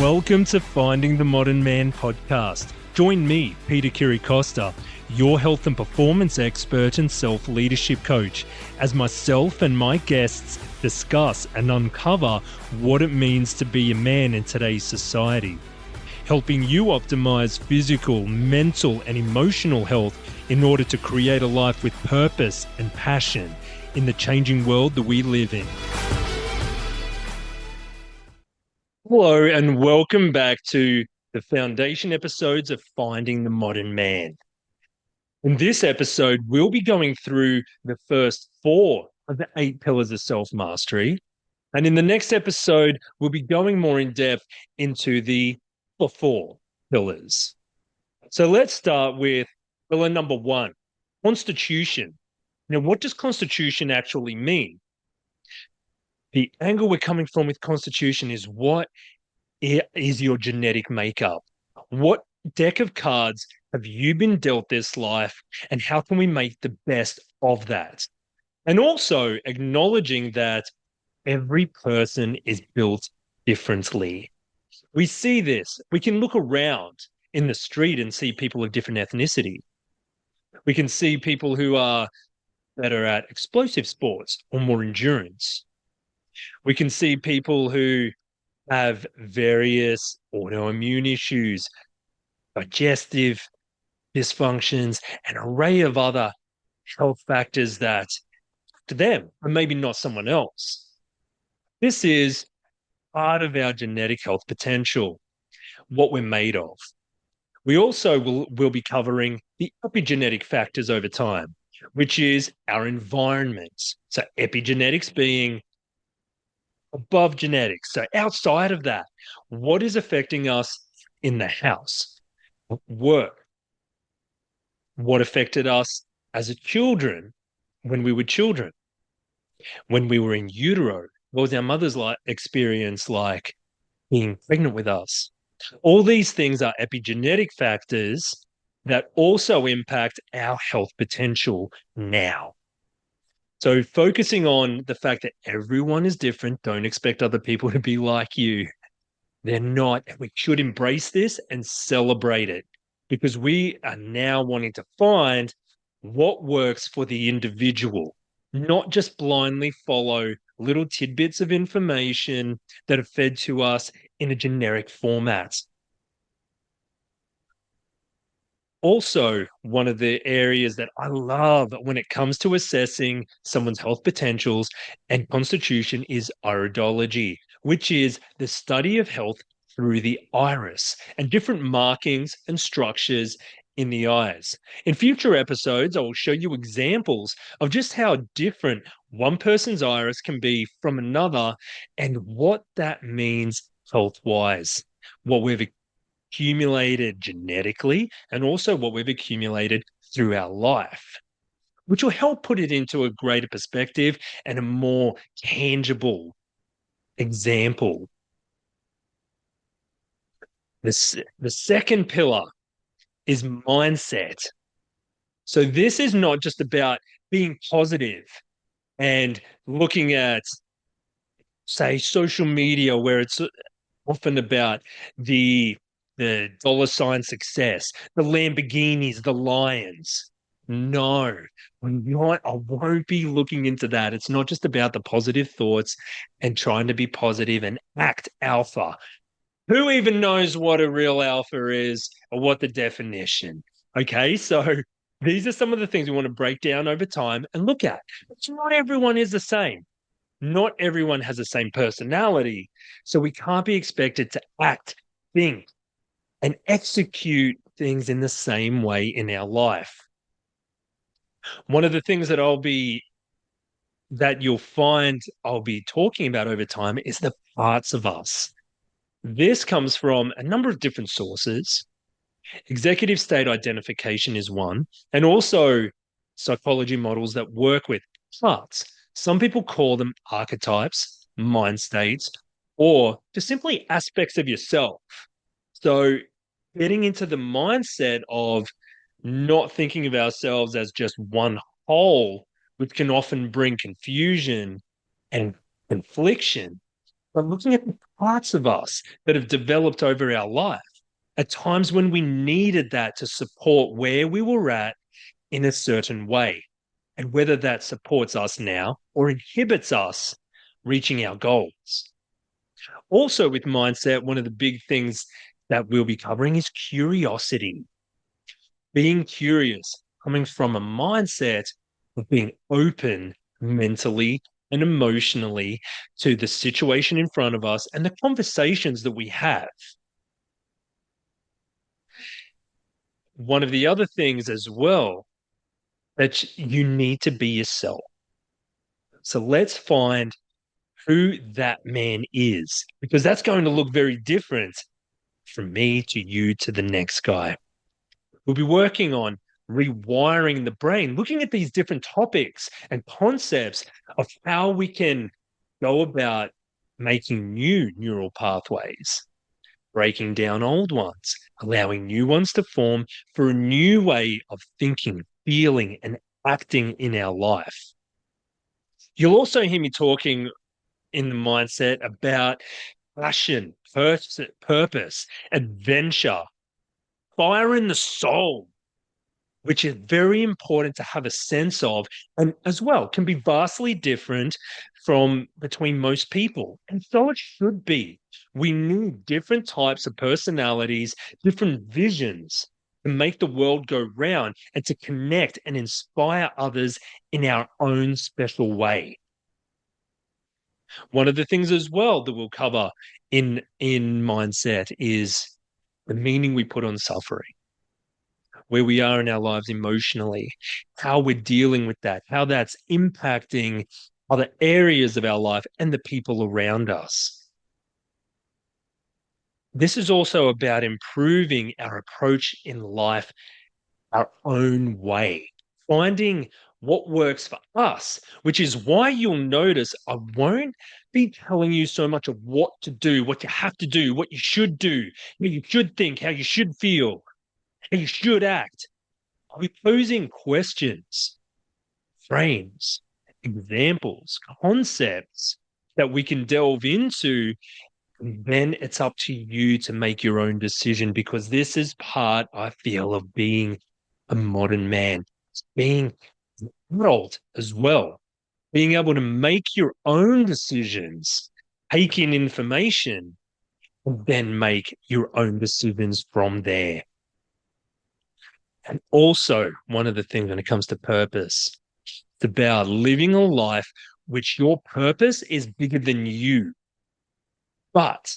Welcome to Finding the Modern Man podcast. Join me, Peter Kiricosta, your health and performance expert and self-leadership coach, as myself and my guests discuss and uncover what it means to be a man in today's society, helping you optimize physical, mental, and emotional health in order to create a life with purpose and passion in the changing world that we live in. Hello, and welcome back to the foundation episodes of Finding the Modern Man. In this episode, we'll be going through the first 4 of the 8 pillars of self-mastery. And in the next episode, we'll be going more in depth into the 4 pillars. So let's start with pillar number 1, constitution. Now, what does constitution actually mean? The angle we're coming from with constitution is what is your genetic makeup? What deck of cards have you been dealt this life, and how can we make the best of that? And also acknowledging that every person is built differently. We see this. We can look around in the street and see people of different ethnicity. We can see people who are better at explosive sports or more endurance. We can see people who have various autoimmune issues, digestive dysfunctions, an array of other health factors that to them, and maybe not someone else. This is part of our genetic health potential, what we're made of. We also will be covering the epigenetic factors over time, which is our environment. So epigenetics being above genetics. So outside of that, what is affecting us in the house? Work. What affected us as children when we were children? When we were in utero, what was our mother's experience like being pregnant with us? All these things are epigenetic factors that also impact our health potential now. So focusing on the fact that everyone is different, don't expect other people to be like you. They're not. We should embrace this and celebrate it, because we are now wanting to find what works for the individual, not just blindly follow little tidbits of information that are fed to us in a generic format. Also, one of the areas that I love when it comes to assessing someone's health potentials and constitution is iridology, which is the study of health through the iris and different markings and structures in the eyes. In future episodes, I will show you examples of just how different one person's iris can be from another and what that means health-wise, what we've accumulated genetically, and also what we've accumulated through our life, which will help put it into a greater perspective and a more tangible example. The second pillar is mindset. So this is not just about being positive and looking at, say, social media, where it's often about the dollar sign success, the Lamborghinis, the lions. No, I won't be looking into that. It's not just about the positive thoughts and trying to be positive and act alpha. Who even knows what a real alpha is or what the definition? Okay, so these are some of the things we want to break down over time and look at. But not everyone is the same. Not everyone has the same personality. So we can't be expected to act, think, and execute things in the same way in our life. One of the things that you'll find I'll be talking about over time is the parts of us. This comes from a number of different sources. Executive state identification is one, and also psychology models that work with parts. Some people call them archetypes, mind states, or just simply aspects of yourself. So getting into the mindset of not thinking of ourselves as just one whole, which can often bring confusion and confliction, but looking at the parts of us that have developed over our life at times when we needed that to support where we were at in a certain way, and whether that supports us now or inhibits us reaching our goals. Also, with mindset, one of the big things that we'll be covering is curiosity. Being curious, coming from a mindset of being open mentally and emotionally to the situation in front of us and the conversations that we have. One of the other things as well, that you need to be yourself. So let's find who that man is, because that's going to look very different from me to you to the next guy. We'll be working on rewiring the brain, looking at these different topics and concepts of how we can go about making new neural pathways, breaking down old ones, allowing new ones to form for a new way of thinking, feeling, and acting in our life. You'll also hear me talking in the mindset about passion, purpose, adventure, fire in the soul, which is very important to have a sense of, and as well can be vastly different from between most people. And so it should be. We need different types of personalities, different visions to make the world go round and to connect and inspire others in our own special way. One of the things as well that we'll cover in mindset is the meaning we put on suffering, where we are in our lives emotionally, how we're dealing with that, how that's impacting other areas of our life and the people around us. This is also about improving our approach in life our own way, finding what works for us, which is why you'll notice I won't be telling you so much of what to do, what you have to do, what you should do, how you should think, how you should feel, how you should act. I'll be posing questions, frames, examples, concepts that we can delve into. And then it's up to you to make your own decision, because this is part, I feel, of being a modern man, being adult as well, being able to make your own decisions, take in information, and then make your own decisions from there. And also, one of the things when it comes to purpose, it's about living a life which your purpose is bigger than you, but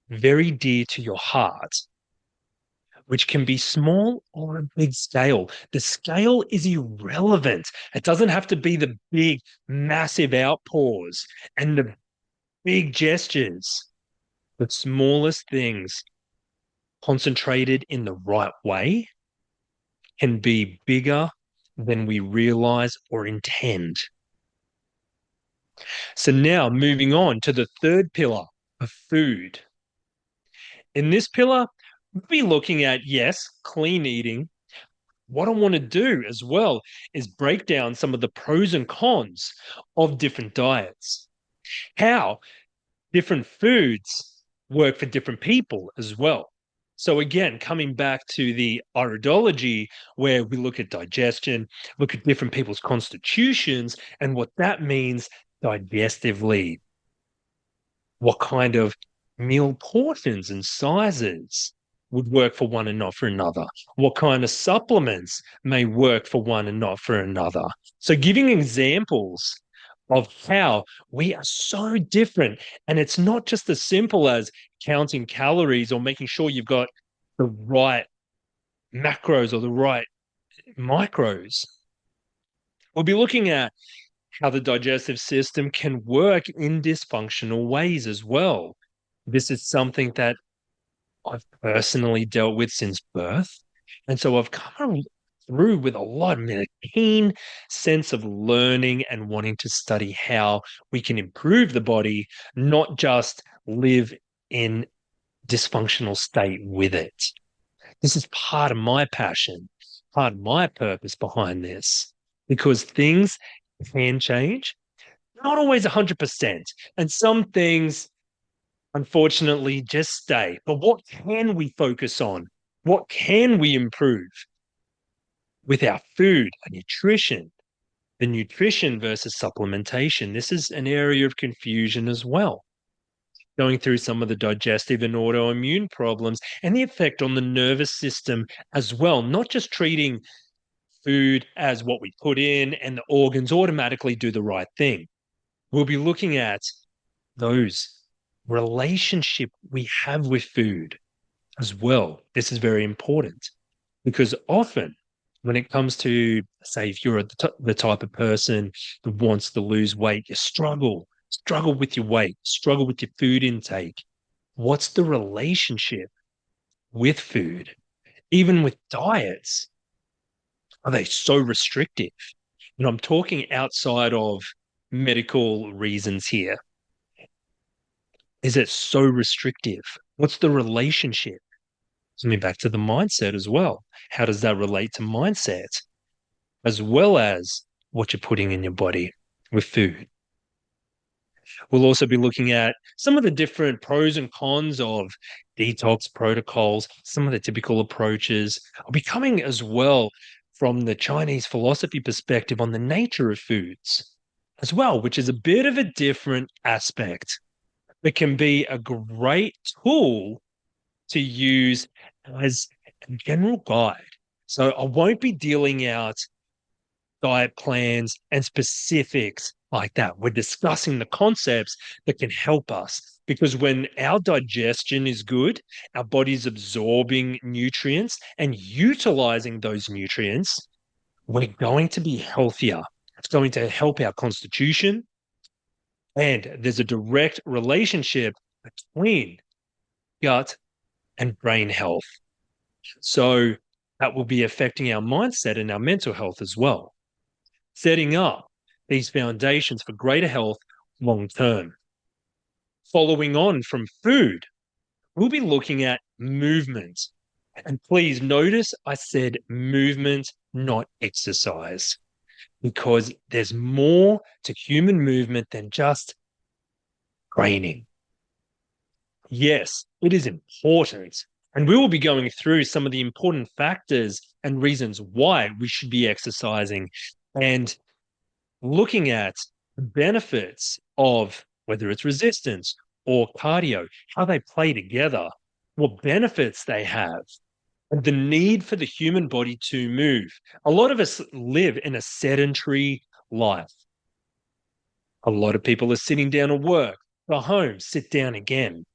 very dear to your heart, which can be small or a big scale. The scale is irrelevant. It doesn't have to be the big, massive outpours and the big gestures. The smallest things concentrated in the right way can be bigger than we realize or intend. So now moving on to the third pillar of food. In this pillar, we'll be looking at, yes, clean eating. What I want to do as well is break down some of the pros and cons of different diets, how different foods work for different people as well. So again, coming back to the iridology, where we look at digestion, look at different people's constitutions and what that means digestively. What kind of meal portions and sizes would work for one and not for another? What kind of supplements may work for one and not for another? So giving examples of how we are so different. And it's not just as simple as counting calories or making sure you've got the right macros or the right micros. We'll be looking at how the digestive system can work in dysfunctional ways as well. This is something that I've personally dealt with since birth. And so I've come through with a lot of a keen sense of learning and wanting to study how we can improve the body, not just live in dysfunctional state with it. This is part of my passion, part of my purpose behind this, because things can change, not always 100%. And some things unfortunately just stay. But what can we focus on? What can we improve with our food, our nutrition? The nutrition versus supplementation. This is an area of confusion as well. Going through some of the digestive and autoimmune problems and the effect on the nervous system as well, not just treating food as what we put in and the organs automatically do the right thing. We'll be looking at those relationship we have with food as well. This is very important because often when it comes to, say, if you're the type of person that wants to lose weight, you struggle with your weight, struggle with your food intake. What's the relationship with food? Even with diets, are they so restrictive? And I'm talking outside of medical reasons here. Is it so restrictive? What's the relationship? Coming back to the mindset as well. How does that relate to mindset? As well as what you're putting in your body with food. We'll also be looking at some of the different pros and cons of detox protocols, some of the typical approaches. I'll be coming as well from the Chinese philosophy perspective on the nature of foods as well, which is a bit of a different aspect. It can be a great tool to use as a general guide. So I won't be dealing out diet plans and specifics like that. We're discussing the concepts that can help us because when our digestion is good, our body's absorbing nutrients and utilizing those nutrients, we're going to be healthier. It's going to help our constitution. And there's a direct relationship between gut and brain health. So that will be affecting our mindset and our mental health as well, setting up these foundations for greater health long term. Following on from food, we'll be looking at movement. And please notice I said movement, not exercise, because there's more to human movement than just training. Yes, it is important. And we will be going through some of the important factors and reasons why we should be exercising and looking at the benefits of whether it's resistance or cardio, how they play together, what benefits they have, and the need for the human body to move. A lot of us live in a sedentary life. A lot of people are sitting down at work, go home, sit down again.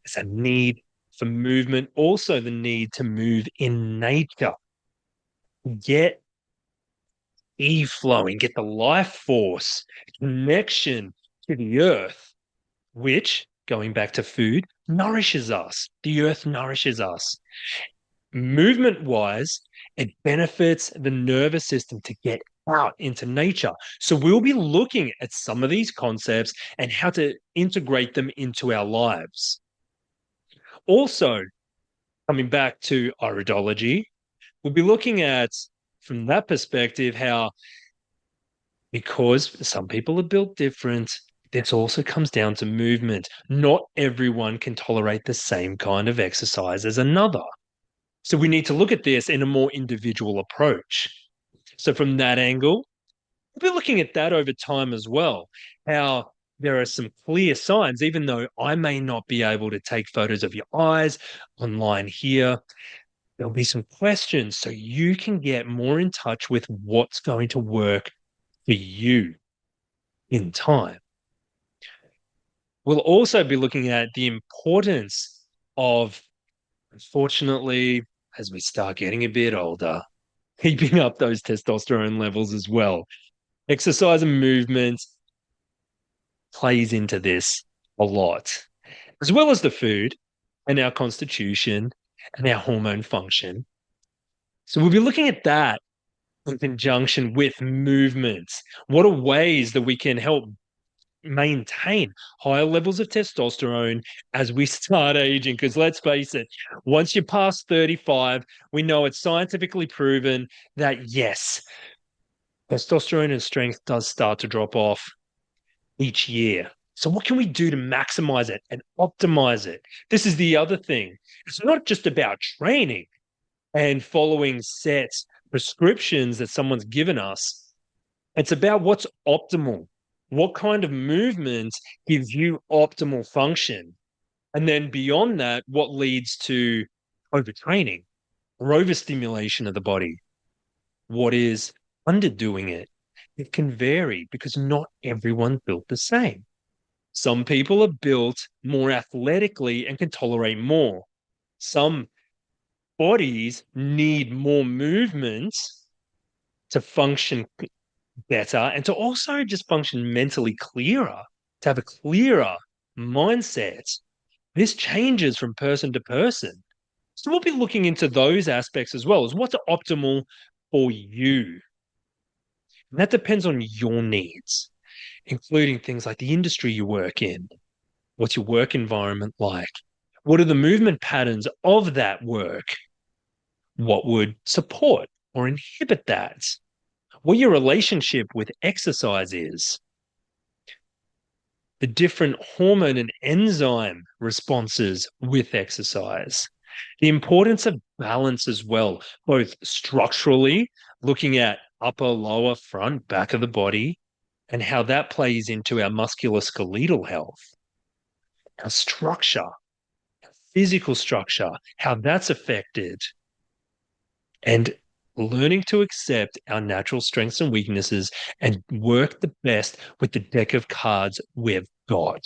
There's a need for movement, also the need to move in nature. Get flowing, get the life force connection to the earth, which, going back to food, nourishes us. The earth nourishes us. Movement wise, it benefits the nervous system to get out into nature. So we'll be looking at some of these concepts and how to integrate them into our lives. Also, coming back to iridology, we'll be looking at, from that perspective, how because some people are built different, this also comes down to movement. Not everyone can tolerate the same kind of exercise as another. So we need to look at this in a more individual approach. So from that angle, we'll be looking at that over time as well, how there are some clear signs, even though I may not be able to take photos of your eyes online here, there'll be some questions so you can get more in touch with what's going to work for you in time. We'll also be looking at the importance of, unfortunately, as we start getting a bit older, keeping up those testosterone levels as well. Exercise and movement plays into this a lot, as well as the food and our constitution and our hormone function. So we'll be looking at that in conjunction with movements. What are ways that we can help maintain higher levels of testosterone as we start aging? Because let's face it, once you're past 35, we know it's scientifically proven that yes, testosterone and strength does start to drop off each year. So what can we do to maximize it and optimize it? This is the other thing. It's not just about training and following set prescriptions that someone's given us. It's about what's optimal. What kind of movement gives you optimal function? And then beyond that, what leads to overtraining or overstimulation of the body? What is underdoing it? It can vary because not everyone's built the same. Some people are built more athletically and can tolerate more. Some bodies need more movement to function better and to also just function mentally clearer, to have a clearer mindset. This changes from person to person. So we'll be looking into those aspects as well as what's optimal for you. And that depends on your needs, including things like the industry you work in. What's your work environment like? What are the movement patterns of that work? What would support or inhibit that? What your relationship with exercise is. The different hormone and enzyme responses with exercise. The importance of balance as well, both structurally, looking at upper, lower, front, back of the body, and how that plays into our musculoskeletal health, our structure, our physical structure, how that's affected, and learning to accept our natural strengths and weaknesses and work the best with the deck of cards we've got.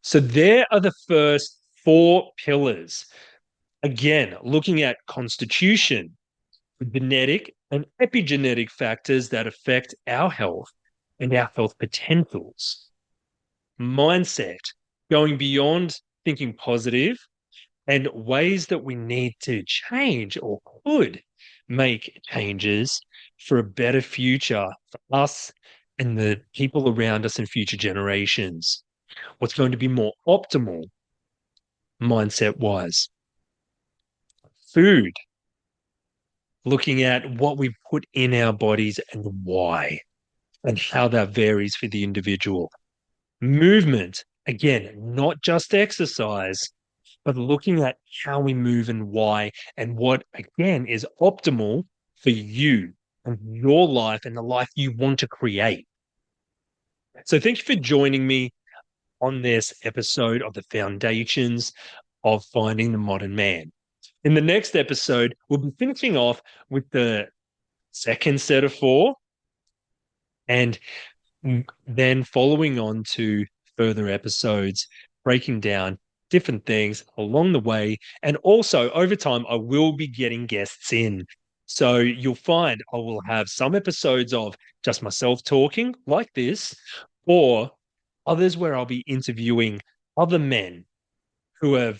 So there are the first 4 pillars. Again, looking at constitution, genetic and epigenetic factors that affect our health and our health potentials. Mindset, going beyond thinking positive and ways that we need to change or could make changes for a better future for us and the people around us and future generations. What's going to be more optimal mindset-wise? Food, looking at what we put in our bodies and why, and how that varies for the individual. Movement, again, not just exercise, but looking at how we move and why, and what, again, is optimal for you and your life and the life you want to create. So thank you for joining me on this episode of the Foundations of Finding the Modern Man. In the next episode, we'll be finishing off with the second set of 4, and then following on to further episodes, breaking down different things along the way. And also over time, I will be getting guests in. So you'll find I will have some episodes of just myself talking like this, or others where I'll be interviewing other men who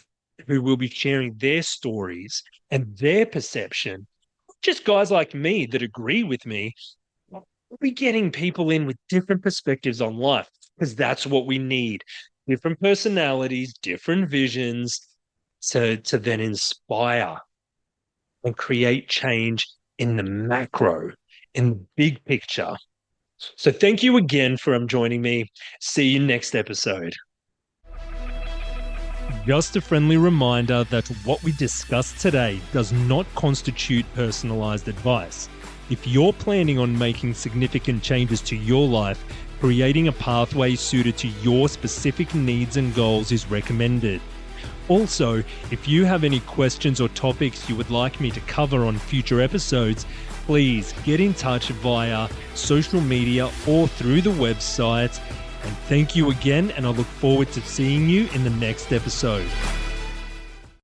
will be sharing their stories and their perception. Just guys like me that agree with me. We'll be getting people in with different perspectives on life, because that's what we need. Different personalities, different visions to then inspire and create change in the macro, in the big picture. So thank you again for joining me. See you next episode. Just a friendly reminder that what we discussed today does not constitute personalized advice. If you're planning on making significant changes to your life, creating a pathway suited to your specific needs and goals is recommended. Also, if you have any questions or topics you would like me to cover on future episodes, please get in touch via social media or through the website. And thank you again, and I look forward to seeing you in the next episode.